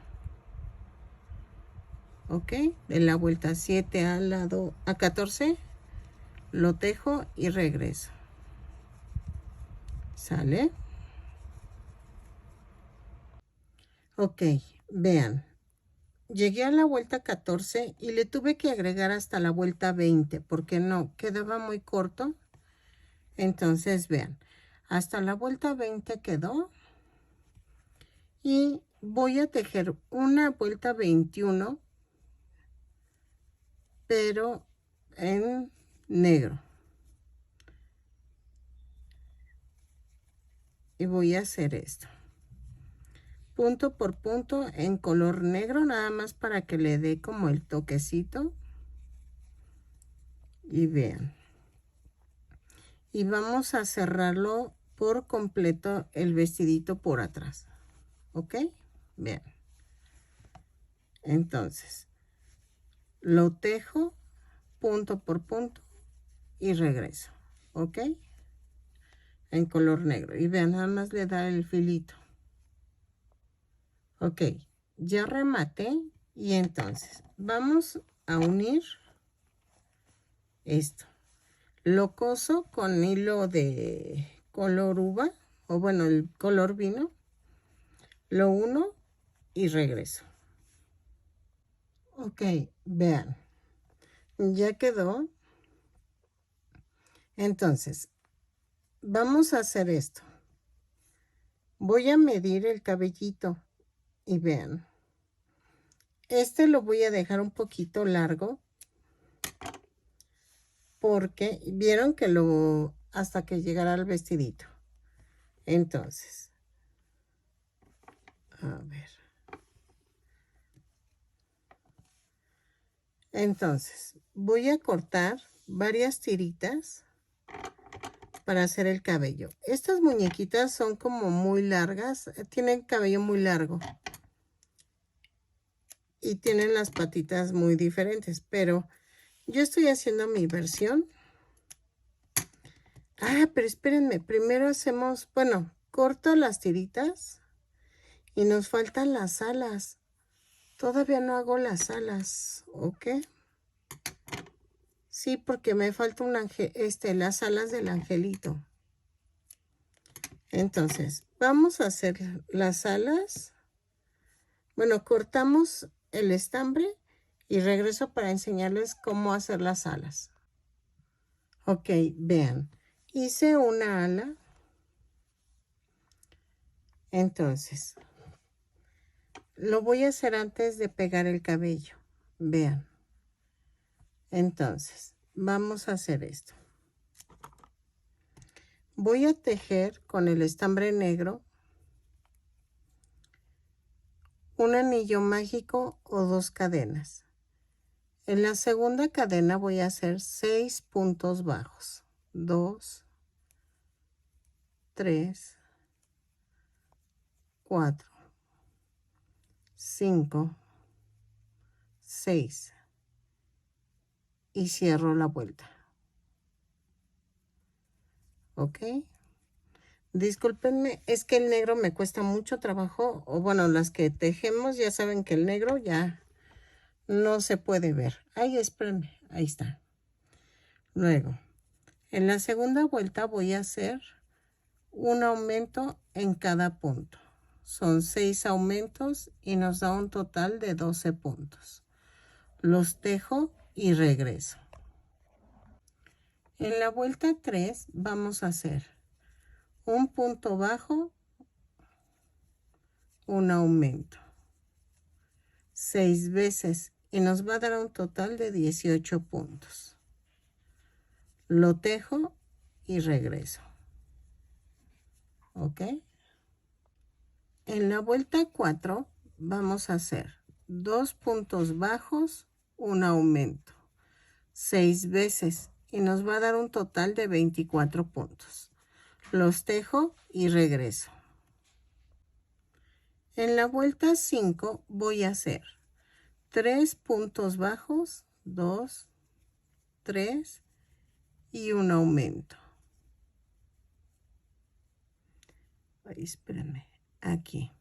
¿Ok? De la vuelta 7 a 14, lo tejo y regreso. ¿Sale? Ok, vean. Llegué a la vuelta 14 y le tuve que agregar hasta la vuelta 20 porque no, quedaba muy corto. Entonces, vean, hasta la vuelta 20 quedó. Y voy a tejer una vuelta 21, pero en negro. Y voy a hacer esto. Punto por punto en color negro, nada más para que le dé como el toquecito. Y vean. Y vamos a cerrarlo por completo el vestidito por atrás. ¿Ok? Vean. Entonces, lo tejo punto por punto y regreso, ¿ok? En color negro. Y vean, nada más le da el filito. Ok, ya rematé y entonces vamos a unir esto. Lo coso con hilo de color uva, o bueno, el color vino. Lo uno y regreso. Ok, vean. Ya quedó. Entonces, vamos a hacer esto. Voy a medir el cabellito y vean. Este lo voy a dejar un poquito largo porque vieron que lo hasta que llegara al vestidito. Entonces, a ver. Entonces, voy a cortar varias tiritas para hacer el cabello. Estas muñequitas son como muy largas, tienen cabello muy largo. Y tienen las patitas muy diferentes, pero yo estoy haciendo mi versión. Ah, pero espérenme, primero hacemos, bueno, corto las tiritas y nos faltan las alas. Todavía no hago las alas, ¿ok? Sí, porque me falta un ángel, las alas del angelito. Entonces, vamos a hacer las alas. Bueno, cortamos el estambre y regreso para enseñarles cómo hacer las alas. Ok, vean. Hice una ala. Entonces, lo voy a hacer antes de pegar el cabello. Vean. Entonces, vamos a hacer esto. Voy a tejer con el estambre negro un anillo mágico o 2 cadenas. En la segunda cadena voy a hacer 6 puntos bajos. 2, 3, 4, 5, 6 y cierro la vuelta. ¿Ok? Discúlpenme, es que el negro me cuesta mucho trabajo, o bueno, las que tejemos ya saben que el negro ya no se puede ver. Ay, espérenme, ahí está. Luego, en la segunda vuelta voy a hacer un aumento en cada punto. Son 6 aumentos y nos da un total de 12 puntos. Los tejo y regreso. En la vuelta 3 vamos a hacer un punto bajo, un aumento. 6 veces y nos va a dar un total de 18 puntos. Lo tejo y regreso. ¿Ok? En la vuelta 4 vamos a hacer 2 puntos bajos, un aumento. 6 veces y nos va a dar un total de 24 puntos. Los tejo y regreso. En la vuelta 5 voy a hacer 3 puntos bajos, 2, 3 y un aumento. Ay, espérenme, aquí.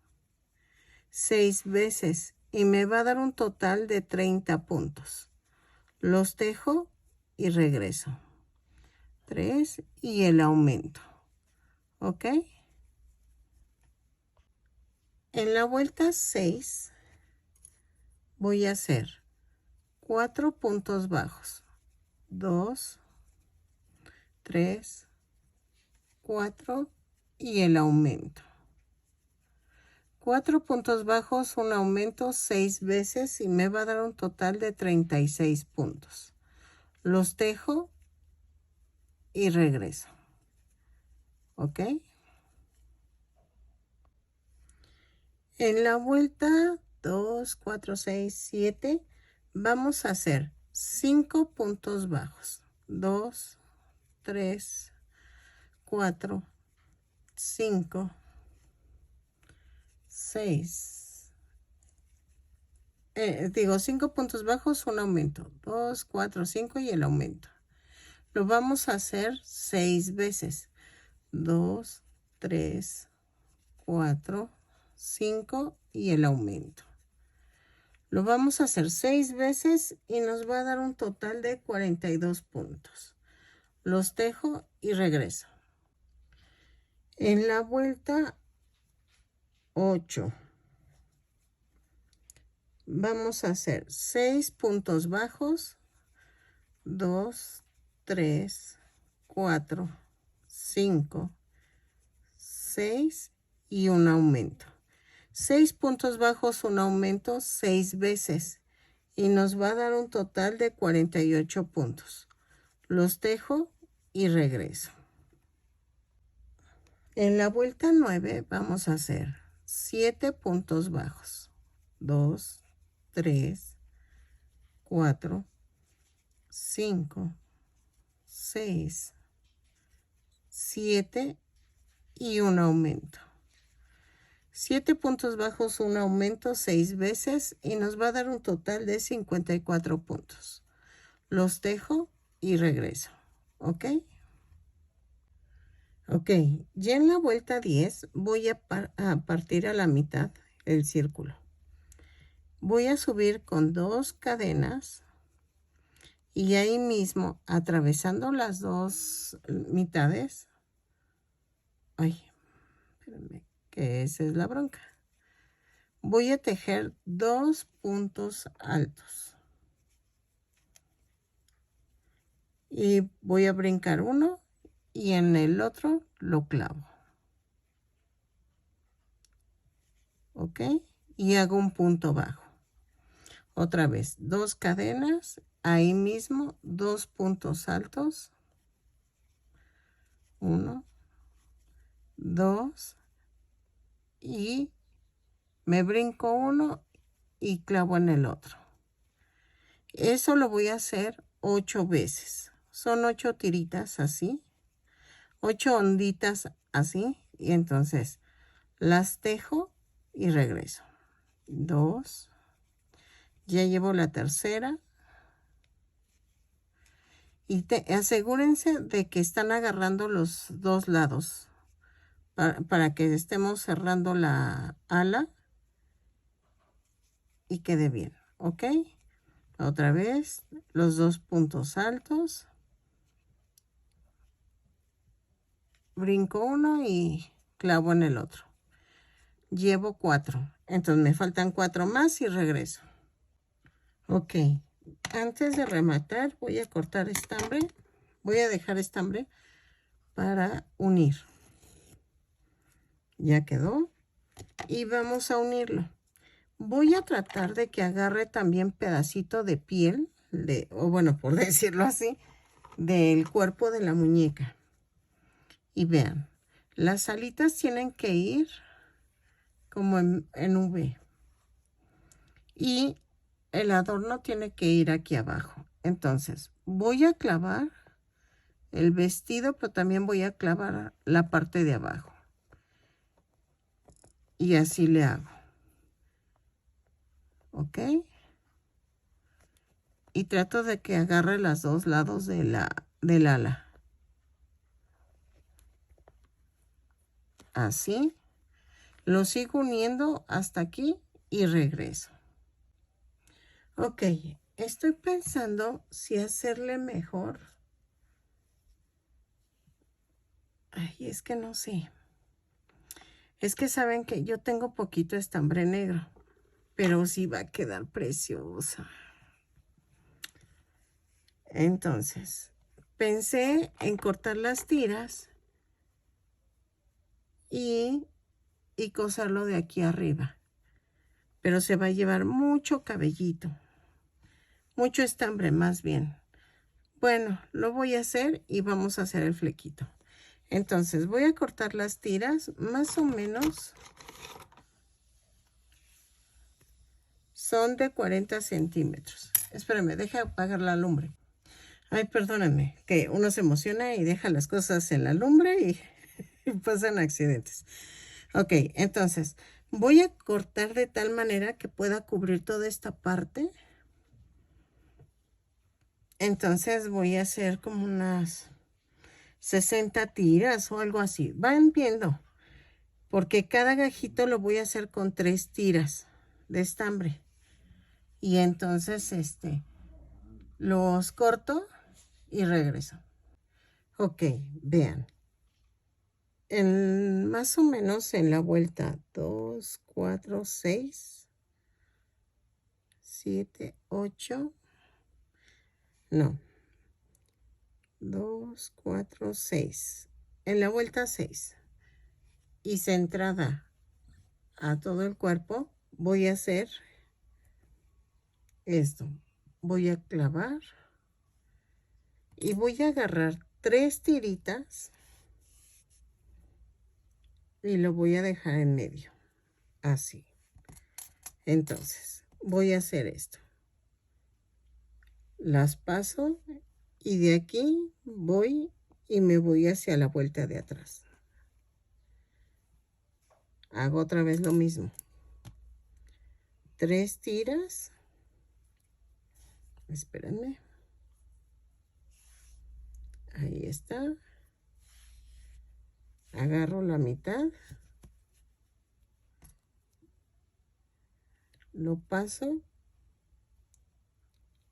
6 veces y me va a dar un total de 30 puntos. Los tejo y regreso. 3 y el aumento. ¿Ok? En la vuelta 6 voy a hacer 4 puntos bajos. 2, 3, 4 y el aumento. 4 puntos bajos, un aumento 6 veces y me va a dar un total de 36 puntos. Los tejo y regreso. ¿Ok? En la vuelta 2, 4, 6, 7 vamos a hacer 5 puntos bajos. 2, 3, 4, 5, 6, digo 5 puntos bajos, un aumento. 2, 4, 5 y el aumento. Lo vamos a hacer 6 veces. 2, 3, 4, 5 y el aumento. Lo vamos a hacer 6 veces y nos va a dar un total de 42 puntos. Los tejo y regreso. En la vuelta 8 vamos a hacer 6 puntos bajos. 2, 3, 4, 5, 6 y un aumento. 6 puntos bajos, un aumento 6 veces y nos va a dar un total de 48 puntos. Los tejo y regreso. En la vuelta 9 vamos a hacer 7 puntos bajos. 2, 3, 4, 5, 6, 7 y un aumento. 7 puntos bajos, un aumento 6 veces y nos va a dar un total de 54 puntos. Los tejo y regreso. ¿Ok? Ok, ya en la vuelta 10 voy a partir a la mitad el círculo. Voy a subir con 2 cadenas y ahí mismo, atravesando las 2 mitades, ay, espérenme, que esa es la bronca. Voy a tejer 2 puntos altos. Y voy a brincar uno y en el otro lo clavo. ¿Ok? Y hago un punto bajo. Otra vez, 2 cadenas, ahí mismo 2 puntos altos. 1, 2 y me brinco uno y clavo en el otro. Eso lo voy a hacer 8 veces. Son 8 tiritas así, 8 onditas así, y entonces las tejo y regreso. 2, ya llevo la tercera. Y asegúrense de que están agarrando los 2 lados para que estemos cerrando la ala y quede bien, ¿ok? Otra vez, los 2 puntos altos. Brinco uno y clavo en el otro. Llevo 4. Entonces me faltan 4 más y regreso. Ok. Antes de rematar voy a cortar estambre. Voy a dejar estambre para unir. Ya quedó. Y vamos a unirlo. Voy a tratar de que agarre también pedacito de piel, o bueno, por decirlo así, del cuerpo de la muñeca. Y vean, las alitas tienen que ir como en V. Y el adorno tiene que ir aquí abajo. Entonces, voy a clavar el vestido, pero también voy a clavar la parte de abajo. Y así le hago. ¿Ok? Y trato de que agarre los 2 lados del ala. Así. Lo sigo uniendo hasta aquí y regreso. Ok, estoy pensando si hacerle mejor. Ay, es que no sé. Es que saben que yo tengo poquito estambre negro, pero sí va a quedar preciosa. Entonces, pensé en cortar las tiras y coserlo de aquí arriba. Pero se va a llevar mucho cabellito. Mucho estambre más bien. Bueno, lo voy a hacer y vamos a hacer el flequito. Entonces voy a cortar las tiras más o menos. Son de 40 centímetros. Espérame, deja apagar la lumbre. Ay, perdónenme, que uno se emociona y deja las cosas en la lumbre y pasan accidentes. Ok, entonces Voy a cortar de tal manera que pueda cubrir toda esta parte. Entonces voy a hacer como unas 60 tiras o algo así. Van viendo, porque cada gajito lo voy a hacer con 3 tiras de estambre. Y entonces los corto y regreso. Ok, vean. Más o menos en la vuelta 2, 4, 6, 7, 8. No. 2, 4, 6. En la vuelta 6. Y centrada a todo el cuerpo, voy a hacer esto. Voy a clavar y voy a agarrar 3 tiritas y lo voy a dejar en medio, así. Entonces voy a hacer esto, las paso y de aquí voy y me voy hacia la vuelta de atrás. Hago otra vez lo mismo, 3 tiras, espérenme, ahí está. Agarro la mitad, lo paso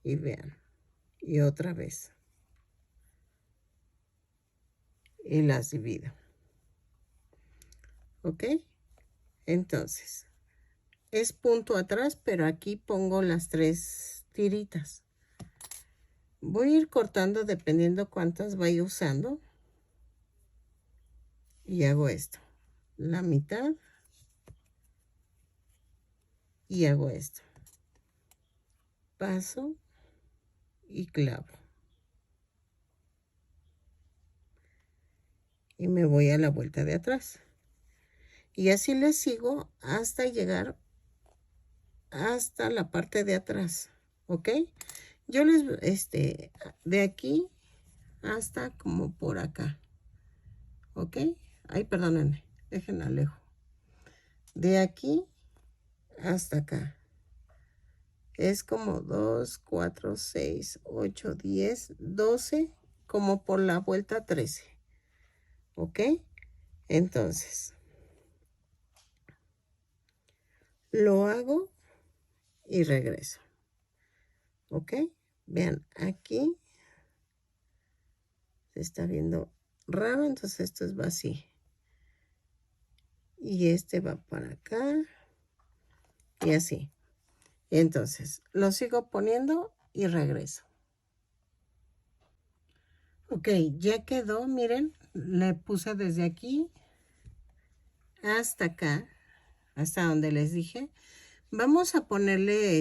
y vean, y otra vez, y las divido. ¿Ok? Entonces, es punto atrás, pero aquí pongo las 3 tiritas. Voy a ir cortando dependiendo cuántas vaya usando. Y hago esto, la mitad, y hago esto. Paso y clavo. Y me voy a la vuelta de atrás. Y así le sigo hasta llegar hasta la parte de atrás. ¿Ok? Yo les, de aquí hasta como por acá. ¿Ok? Ay, perdónenme, déjenme alejo. De aquí hasta acá. Es como 2, 4, 6, 8, 10, 12, como por la vuelta 13. ¿Ok? Entonces, lo hago y regreso. ¿Ok? Vean, aquí se está viendo raro, entonces esto es vacío. Y este va para acá. Y así. Entonces, lo sigo poniendo y regreso. Ok, ya quedó, miren, le puse desde aquí hasta acá, hasta donde les dije. Vamos a ponerle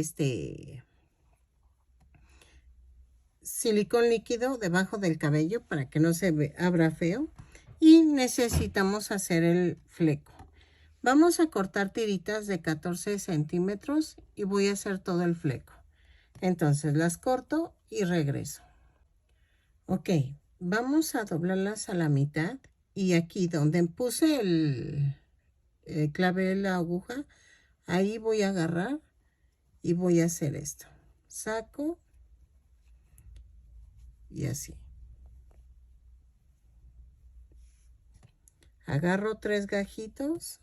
silicón líquido debajo del cabello para que no se abra feo. Y necesitamos hacer el fleco. Vamos a cortar tiritas de 14 centímetros y voy a hacer todo el fleco. Entonces las corto y regreso. Ok, vamos a doblarlas a la mitad y aquí donde puse clavé la aguja, ahí voy a agarrar y voy a hacer esto. Saco y así. Agarro 3 gajitos,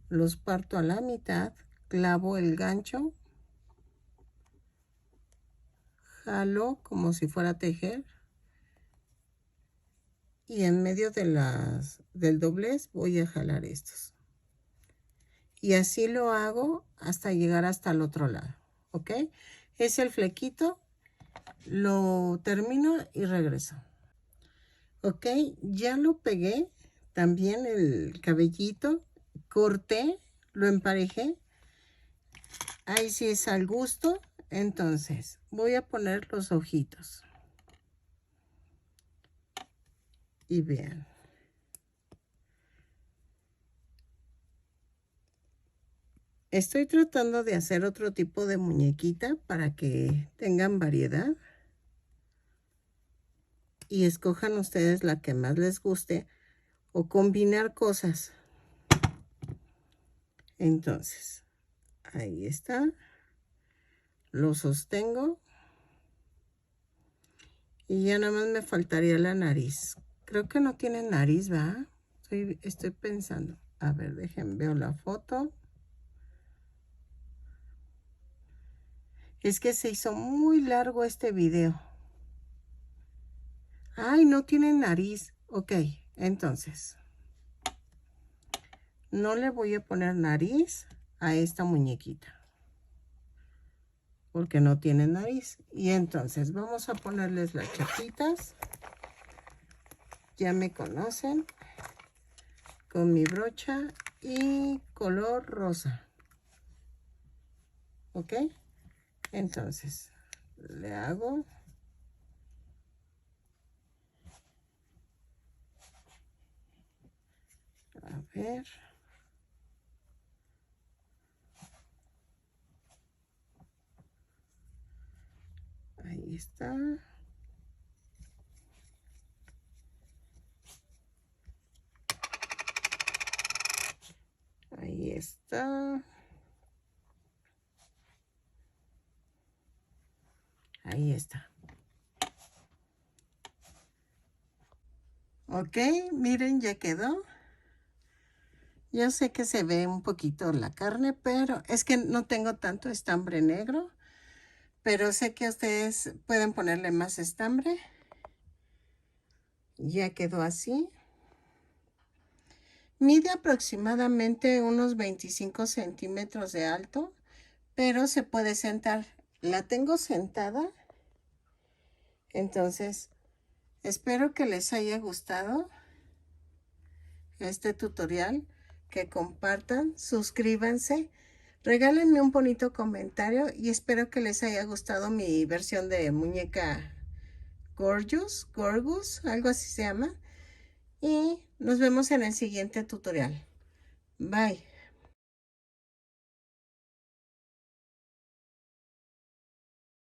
los parto a la mitad, clavo el gancho, jalo como si fuera a tejer y en medio del doblez voy a jalar estos. Y así lo hago hasta llegar hasta el otro lado, ¿ok? Es el flequito, lo termino y regreso. Ok, ya lo pegué, también el cabellito, corté, lo emparejé. Ahí sí es al gusto. Entonces, voy a poner los ojitos. Y vean. Estoy tratando de hacer otro tipo de muñequita para que tengan variedad. Y escojan ustedes la que más les guste o combinar cosas. Entonces, ahí está. Lo sostengo. Y ya nada más me faltaría la nariz. Creo que no tiene nariz, ¿verdad? Estoy pensando. A ver, déjenme, veo la foto. Es que se hizo muy largo este video. Ay, no tiene nariz. Ok, entonces. No le voy a poner nariz a esta muñequita. Porque no tiene nariz. Y entonces vamos a ponerles las chapitas. Ya me conocen. Con mi brocha y color rosa. ¿Ok? Entonces, le hago. A ver. Ahí está. Ahí está. Ahí está. Ok, miren, ya quedó. Yo sé que se ve un poquito la carne, pero es que no tengo tanto estambre negro. Pero sé que ustedes pueden ponerle más estambre. Ya quedó así. Mide aproximadamente unos 25 centímetros de alto, pero se puede sentar. La tengo sentada. Entonces, espero que les haya gustado este tutorial, que compartan, suscríbanse, regálenme un bonito comentario y espero que les haya gustado mi versión de muñeca Gorgus, algo así se llama. Y nos vemos en el siguiente tutorial. Bye.